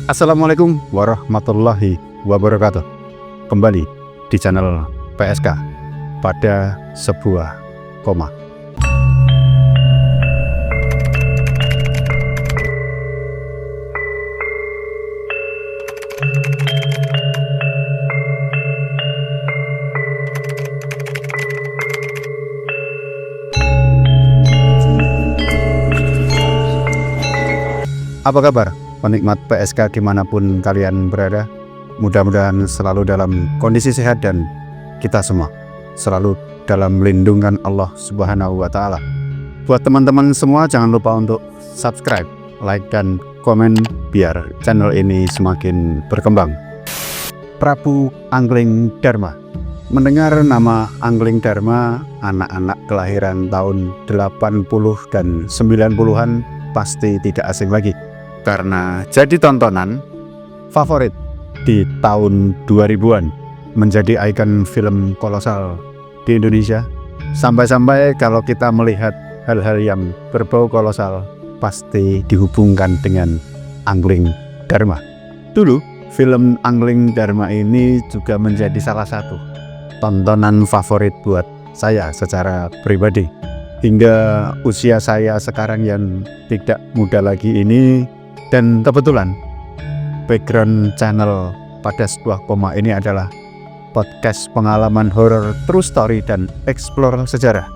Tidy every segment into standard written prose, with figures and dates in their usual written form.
Assalamualaikum warahmatullahi wabarakatuh. Kembali di channel PSK pada sebuah koma. Apa kabar penikmat PSK dimanapun kalian berada? Mudah-mudahan selalu dalam kondisi sehat dan kita semua selalu dalam lindungan Allah Subhanahu wa Ta'ala. Buat teman-teman semua, jangan lupa untuk subscribe, like, dan komen biar channel ini semakin berkembang. Prabu Angling Dharma. Mendengar nama Angling Dharma, anak-anak kelahiran tahun 80 dan 90-an pasti tidak asing lagi, karena jadi tontonan favorit di tahun 2000-an, menjadi ikon film kolosal di Indonesia. Sampai-sampai kalau kita melihat hal-hal yang berbau kolosal pasti dihubungkan dengan Angling Dharma. Dulu film Angling Dharma ini juga menjadi salah satu tontonan favorit buat saya secara pribadi. Hingga usia saya sekarang yang tidak muda lagi ini, dan kebetulan background channel pada sebuah koma ini adalah podcast pengalaman horor, true story, dan explore sejarah,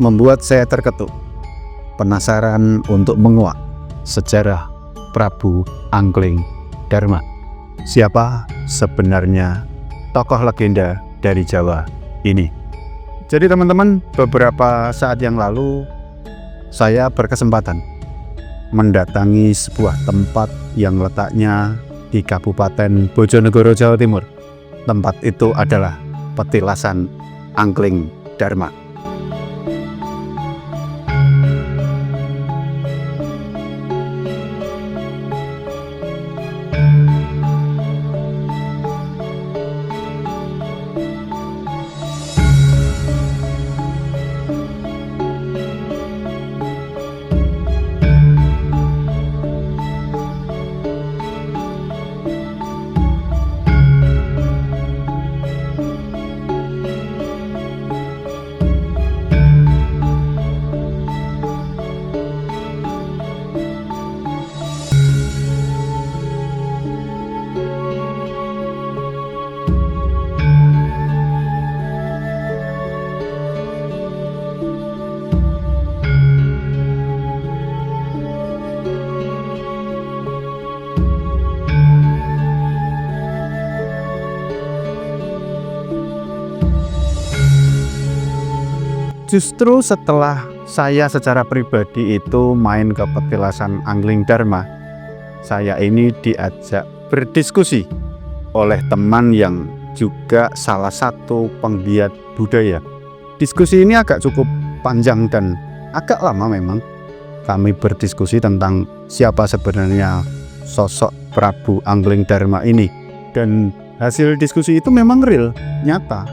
membuat saya terketuk, penasaran untuk menguak sejarah Prabu Angling Dharma. Siapa sebenarnya tokoh legenda dari Jawa ini? Jadi teman-teman, beberapa saat yang lalu saya berkesempatan mendatangi sebuah tempat yang letaknya di Kabupaten Bojonegoro, Jawa Timur. Tempat itu adalah petilasan Angling Dharma. Justru setelah saya secara pribadi itu main ke petilasan Angling Dharma, saya ini diajak berdiskusi oleh teman yang juga salah satu penggiat budaya. Diskusi ini agak cukup panjang dan agak lama memang. Kami berdiskusi tentang siapa sebenarnya sosok Prabu Angling Dharma ini. Dan hasil diskusi itu memang real, nyata.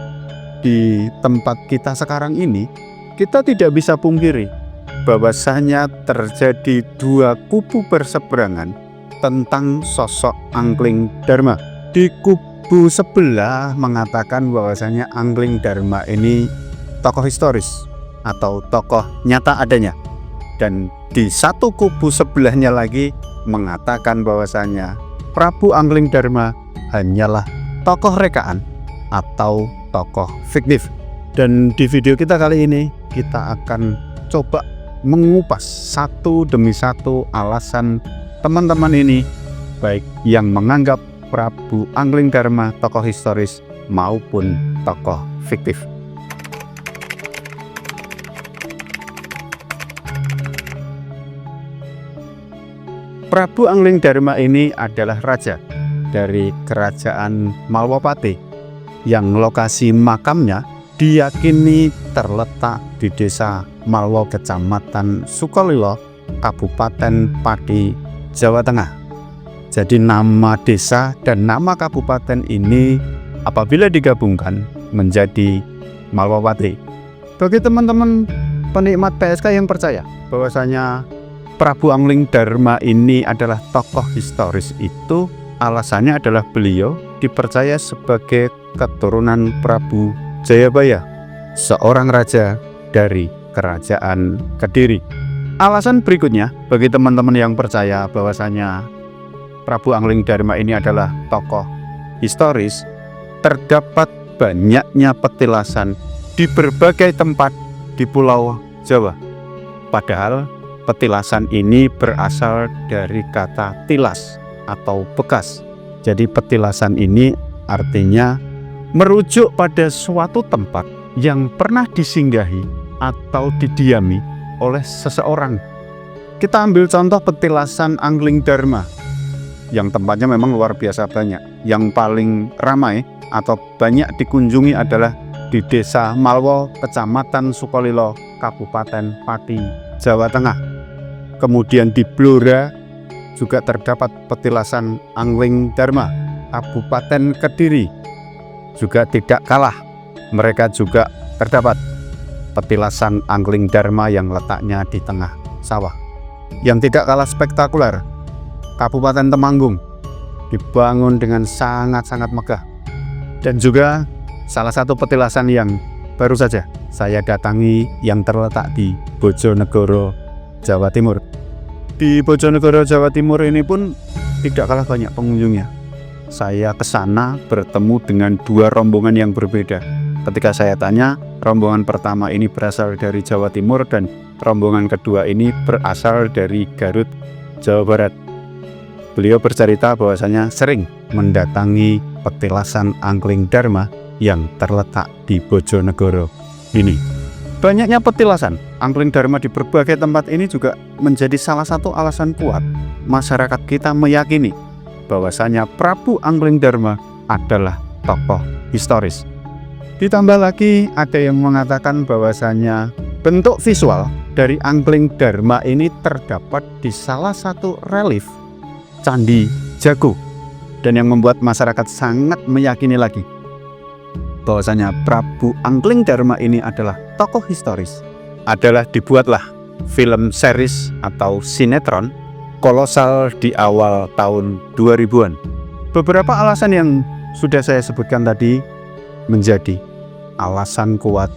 Di tempat kita sekarang ini, kita tidak bisa pungkiri bahwasanya terjadi dua kubu berseberangan tentang sosok Angling Dharma. Di kubu sebelah mengatakan bahwasanya Angling Dharma ini tokoh historis atau tokoh nyata adanya. Dan di satu kubu sebelahnya lagi mengatakan bahwasanya Prabu Angling Dharma hanyalah tokoh rekaan atau tokoh fiktif. Dan di video kita kali ini, kita akan coba mengupas satu demi satu alasan teman-teman ini, baik yang menganggap Prabu Angling Dharma tokoh historis maupun tokoh fiktif. Prabu Angling Dharma ini adalah raja dari kerajaan Malwapati yang lokasi makamnya diyakini terletak di desa Malwa, kecamatan Sukolilo, Kabupaten Pati, Jawa Tengah. Jadi nama desa dan nama kabupaten ini apabila digabungkan menjadi Malwapati. Bagi teman-teman penikmat PSK yang percaya bahwasanya Prabu Angling Darma ini adalah tokoh historis itu alasannya adalah beliau dipercaya sebagai keturunan Prabu Jayabaya, seorang raja dari Kerajaan Kediri. Alasan berikutnya bagi teman-teman yang percaya bahwasanya Prabu Angling Darma ini adalah tokoh historis, terdapat banyaknya petilasan di berbagai tempat di Pulau Jawa. Padahal petilasan ini berasal dari kata tilas atau bekas. Jadi petilasan ini artinya merujuk pada suatu tempat yang pernah disinggahi atau didiami oleh seseorang. Kita ambil contoh petilasan Angling Darma yang tempatnya memang luar biasa banyak. Yang paling ramai atau banyak dikunjungi adalah di Desa Malwo, Kecamatan Sukolilo, Kabupaten Pati, Jawa Tengah. Kemudian di Blora juga terdapat petilasan Angling Darma, Kabupaten Kediri. Juga tidak kalah, mereka juga terdapat petilasan Angling Darma yang letaknya di tengah sawah. Yang tidak kalah spektakuler, Kabupaten Temanggung dibangun dengan sangat-sangat megah. Dan juga salah satu petilasan yang baru saja saya datangi yang terletak di Bojonegoro, Jawa Timur. Di Bojonegoro, Jawa Timur ini pun tidak kalah banyak pengunjungnya. Saya ke sana bertemu dengan dua rombongan yang berbeda. Ketika saya tanya, rombongan pertama ini berasal dari Jawa Timur dan rombongan kedua ini berasal dari Garut, Jawa Barat. Beliau bercerita bahwasanya sering mendatangi petilasan Angling Darma yang terletak di Bojonegoro ini. Banyaknya petilasan Angling Darma di berbagai tempat ini juga menjadi salah satu alasan kuat masyarakat kita meyakini bahwasanya Prabu Angling Darma adalah tokoh historis. Ditambah lagi ada yang mengatakan bahwasanya bentuk visual dari Angling Darma ini terdapat di salah satu relief Candi Jago, dan yang membuat masyarakat sangat meyakini lagi bahwasanya Prabu Angling Darma ini adalah tokoh historis. Adalah dibuatlah film series atau sinetron kolosal di awal tahun 2000-an. Beberapa alasan yang sudah saya sebutkan tadi menjadi alasan kuat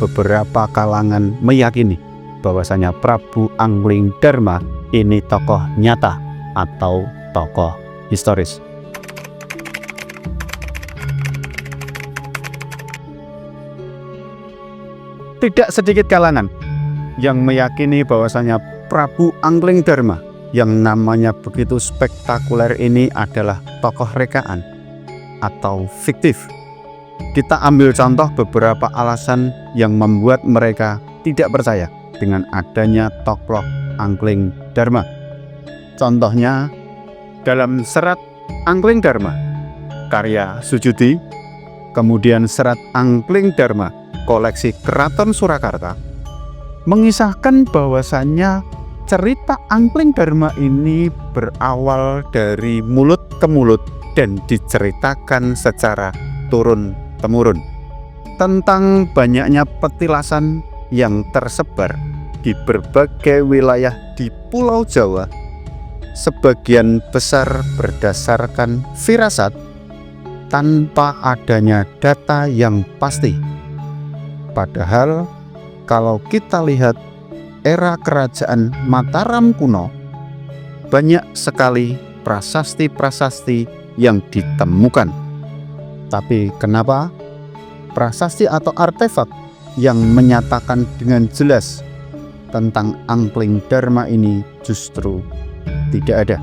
beberapa kalangan meyakini bahwasanya Prabu Angling Darma ini tokoh nyata atau tokoh historis. Tidak sedikit kalangan yang meyakini bahwasanya Prabu Angling Darma yang namanya begitu spektakuler ini adalah tokoh rekaan atau fiktif. Kita ambil contoh beberapa alasan yang membuat mereka tidak percaya dengan adanya tokoh Angling Darma. Contohnya dalam serat Angling Darma karya Sujudi, kemudian serat Angling Darma koleksi Keraton Surakarta mengisahkan bahwasannya cerita Angling Darma ini berawal dari mulut ke mulut dan diceritakan secara turun-temurun tentang banyaknya petilasan yang tersebar di berbagai wilayah di Pulau Jawa, sebagian besar berdasarkan firasat tanpa adanya data yang pasti. Padahal kalau kita lihat era kerajaan Mataram kuno, banyak sekali prasasti-prasasti yang ditemukan. Tapi kenapa prasasti atau artefak yang menyatakan dengan jelas tentang Angling Darma ini justru tidak ada?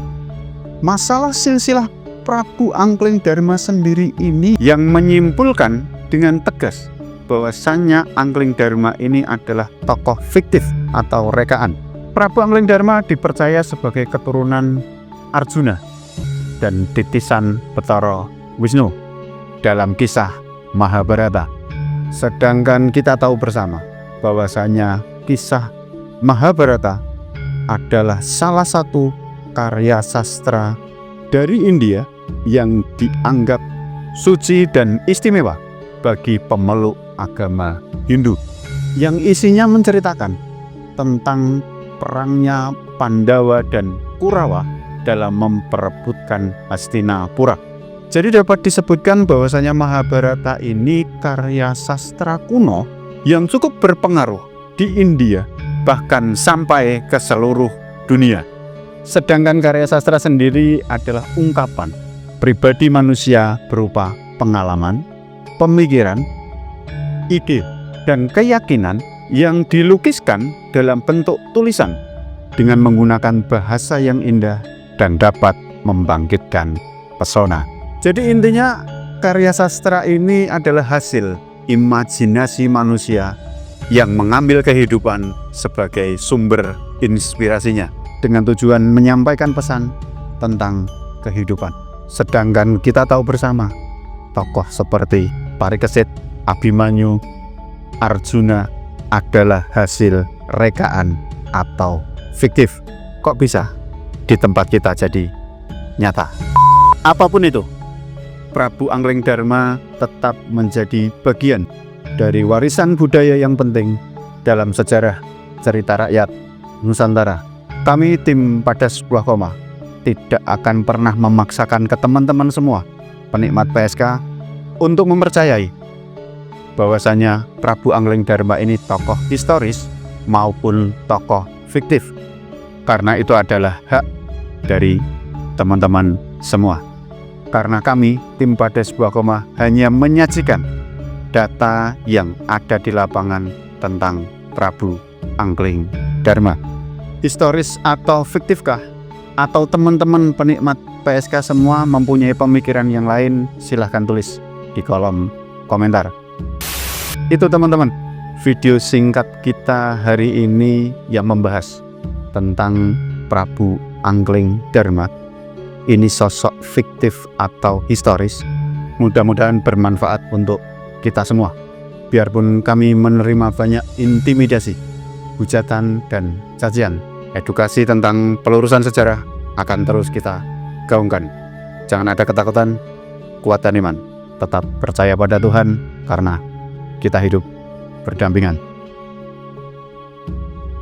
Masalah silsilah Prabu Angling Darma sendiri ini yang menyimpulkan dengan tegas bahwasannya Angling Darma ini adalah tokoh fiktif atau rekaan. Prabu Angling Darma dipercaya sebagai keturunan Arjuna dan titisan Bathara Wisnu dalam kisah Mahabharata. Sedangkan kita tahu bersama bahwasanya kisah Mahabharata adalah salah satu karya sastra dari India yang dianggap suci dan istimewa bagi pemeluk agama Hindu, yang isinya menceritakan tentang perangnya Pandawa dan Kurawa dalam memperebutkan Hastinapura. Jadi dapat disebutkan bahwasanya Mahabharata ini karya sastra kuno yang cukup berpengaruh di India, bahkan sampai ke seluruh dunia. Sedangkan karya sastra sendiri adalah ungkapan pribadi manusia berupa pengalaman, pemikiran, ide, dan keyakinan yang dilukiskan dalam bentuk tulisan dengan menggunakan bahasa yang indah dan dapat membangkitkan pesona. Jadi intinya karya sastra ini adalah hasil imajinasi manusia yang mengambil kehidupan sebagai sumber inspirasinya dengan tujuan menyampaikan pesan tentang kehidupan. Sedangkan kita tahu bersama tokoh seperti Parikesit, Abimanyu, Arjuna adalah hasil rekaan atau fiktif. Kok bisa di tempat kita jadi nyata? Apapun itu, Prabu Anglingdarma tetap menjadi bagian dari warisan budaya yang penting dalam sejarah cerita rakyat Nusantara. Kami tim Pada Sebuah Koma tidak akan pernah memaksakan ke teman-teman semua penikmat PSK untuk mempercayai bahwasanya Prabu Anglingdarma ini tokoh historis maupun tokoh fiktif, karena itu adalah hak dari teman-teman semua. Karena kami, tim Pada Sebuah Koma, hanya menyajikan data yang ada di lapangan tentang Prabu Anglingdarma. Historis atau fiktifkah? Atau teman-teman penikmat PSK semua mempunyai pemikiran yang lain? Silahkan tulis di kolom komentar. Itu teman-teman, video singkat kita hari ini yang membahas tentang Prabu Anglingdarma. Ini sosok fiktif atau historis. Mudah-mudahan bermanfaat untuk kita semua. Biarpun kami menerima banyak intimidasi, hujatan, dan cacian, edukasi tentang pelurusan sejarah akan terus kita gaungkan. Jangan ada ketakutan, kuatkan iman, tetap percaya pada Tuhan, karena kita hidup berdampingan.